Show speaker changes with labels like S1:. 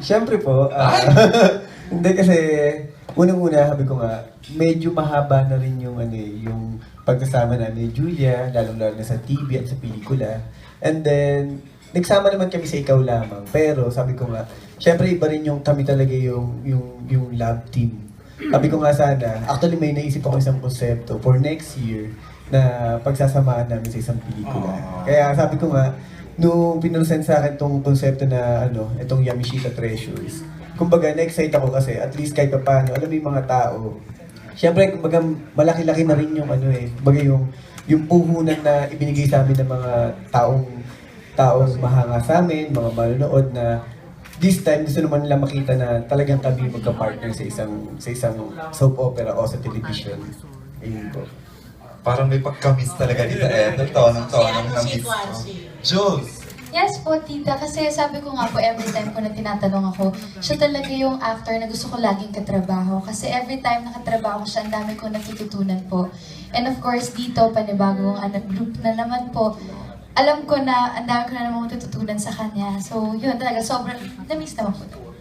S1: Siyempre po, hindi kasi, unang-una, sabi ko nga, medyo mahaba na rin yung, yung pagsasama namin ni Julia, lalong-lalo na sa TV at sa pelikula. And then, nagsama naman kami sa Ikaw Lamang. Pero, sabi ko nga, siyempre iba rin yung kami talaga yung love team. Sabi ko nga sana, actually may naisip ako isang konsepto for next year na pagsasamaan namin sa isang pelikula. Kaya sabi ko nga, nung pinresent sa akin tong konsepto na itong Yamashita Treasures, kumbaga na-excite ako kasi at least kahit paano, alam mo yung mga tao, syempre kumbaga malaki-laki na rin yung kumbaga yung puhunan na ibinigay sa amin ng mga taong mahanga sa amin, mga manonood na this time gusto naman nila makita na talagang kami magka-partner sa isang soap opera o sa television. Ayun po.
S2: Parang may pagka-miss talaga dito eh. Tonong-tonong na miss ko. Jules!
S3: Yes po, tita. Kasi sabi ko nga po, every time ko na tinatanong ako, siya talaga yung actor na gusto ko laging katrabaho. Kasi every time nakatrabaho siya, ang dami ko natututunan po. And of course, dito, panibagong group na naman po. Alam ko na, ang dami ko na naman matututunan sa kanya. So, yun talaga, sobrang na-miss naman po.